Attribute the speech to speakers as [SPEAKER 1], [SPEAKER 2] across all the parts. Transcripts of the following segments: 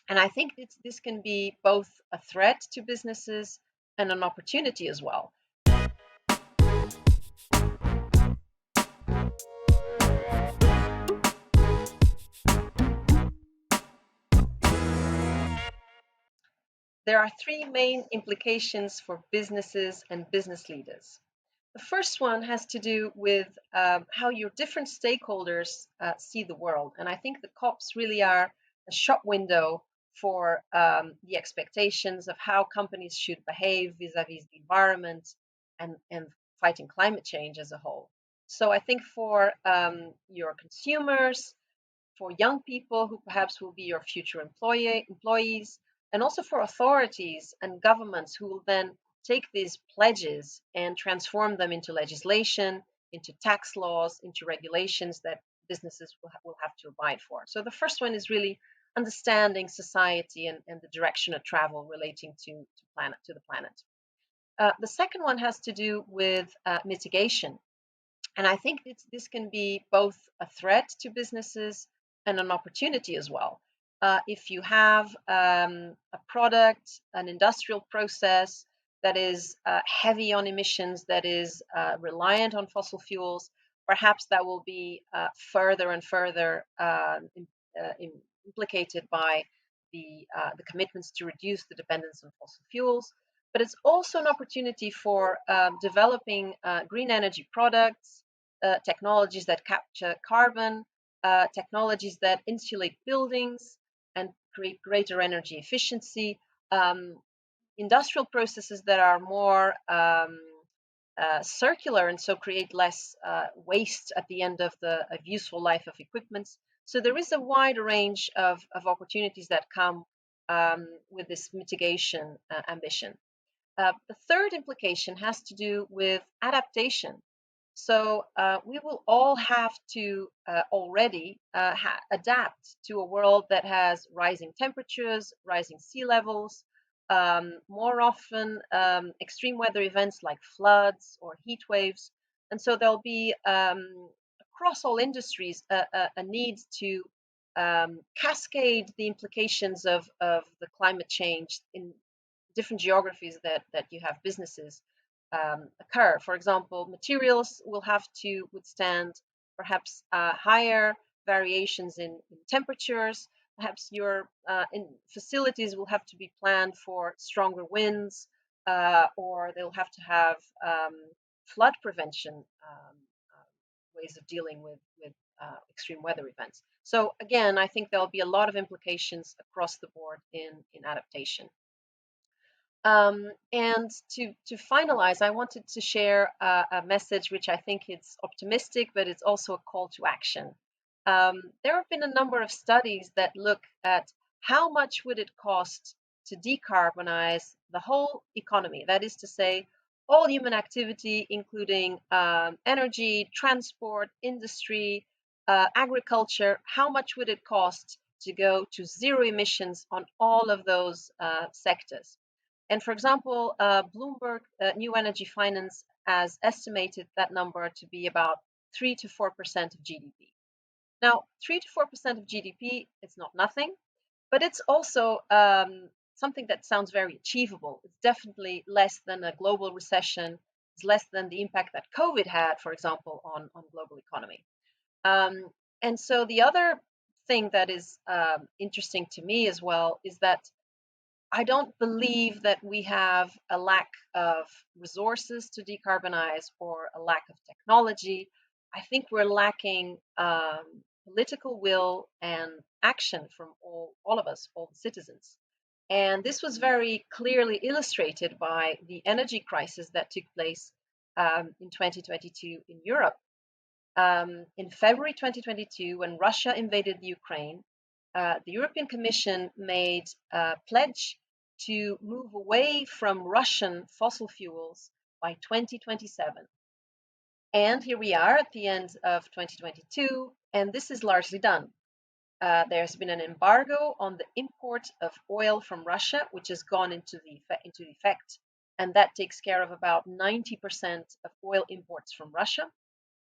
[SPEAKER 1] And I think this can be both a threat to businesses and an opportunity as well. There are three main implications for businesses and business leaders. The first one has to do with how your different stakeholders see the world. And I think the COPs really are a shop window for the expectations of how companies should behave vis-a-vis the environment and fighting climate change as a whole. So I think for your consumers, for young people who perhaps will be your future employees, and also for authorities and governments who will then take these pledges and transform them into legislation, into tax laws, into regulations that businesses will have to abide for. So the first one is really understanding society and the direction of travel relating to the planet. The second one has to do with mitigation. And I think this can be both a threat to businesses and an opportunity as well. If you have a product, an industrial process that is heavy on emissions, that is reliant on fossil fuels, perhaps that will be further and further implicated by the commitments to reduce the dependence on fossil fuels. But it's also an opportunity for developing green energy products, technologies that capture carbon, technologies that insulate buildings and create greater energy efficiency, um, industrial processes that are more circular and so create less waste at the end of the useful life of equipments. So there is a wide range of opportunities that come with this mitigation ambition. The third implication has to do with adaptation. So we will all have to already adapt to a world that has rising temperatures, rising sea levels, more often extreme weather events like floods or heat waves. And so there'll be across all industries a need to cascade the implications of the climate change in different geographies that you have businesses occur. For example, materials will have to withstand perhaps higher variations in temperatures. Perhaps your facilities will have to be planned for stronger winds, or they'll have to have flood prevention ways of dealing with extreme weather events. So again, I think there'll be a lot of implications across the board in adaptation. And to finalize, I wanted to share a message which I think it's optimistic, but it's also a call to action. There have been a number of studies that look at how much would it cost to decarbonize the whole economy. That is to say, all human activity, including energy, transport, industry, agriculture. How much would it cost to go to zero emissions on all of those sectors? And for example, Bloomberg New Energy Finance has estimated that number to be about 3 to 4% of GDP. Now, 3 to 4% of GDP, it's not nothing, but it's also something that sounds very achievable. It's definitely less than a global recession. It's less than the impact that COVID had, for example, on global economy. Um, and so the other thing that is interesting to me as well is that I don't believe that we have a lack of resources to decarbonize or a lack of technology. I think we're lacking political will and action from all of us, all the citizens. And this was very clearly illustrated by the energy crisis that took place in 2022 in Europe. In February 2022, when Russia invaded Ukraine, the European Commission made a pledge to move away from Russian fossil fuels by 2027. And here we are at the end of 2022, and this is largely done. There's been an embargo on the import of oil from Russia, which has gone into effect, and that takes care of about 90% of oil imports from Russia.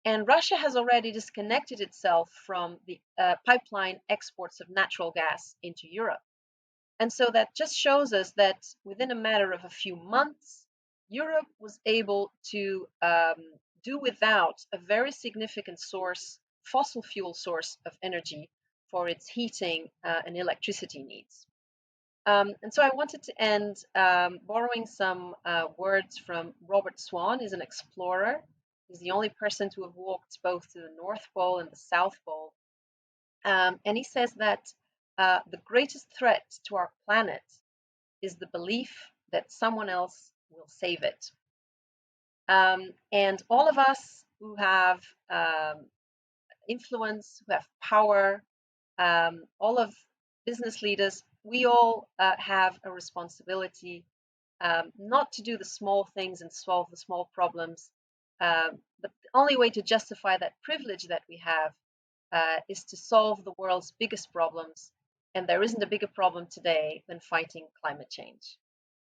[SPEAKER 1] And Russia has already disconnected itself from the pipeline exports of natural gas into Europe. And so that just shows us that within a matter of a few months, Europe was able to do without a very significant fossil fuel source of energy for its heating and electricity needs. And so I wanted to end borrowing some words from Robert Swan. He's an explorer. He's the only person to have walked both to the North Pole and the South Pole. And he says that the greatest threat to our planet is the belief that someone else will save it. And all of us who have influence, who have power, all of business leaders, we all have a responsibility not to do the small things and solve the small problems, but the only way to justify that privilege that we have is to solve the world's biggest problems. And there isn't a bigger problem today than fighting climate change.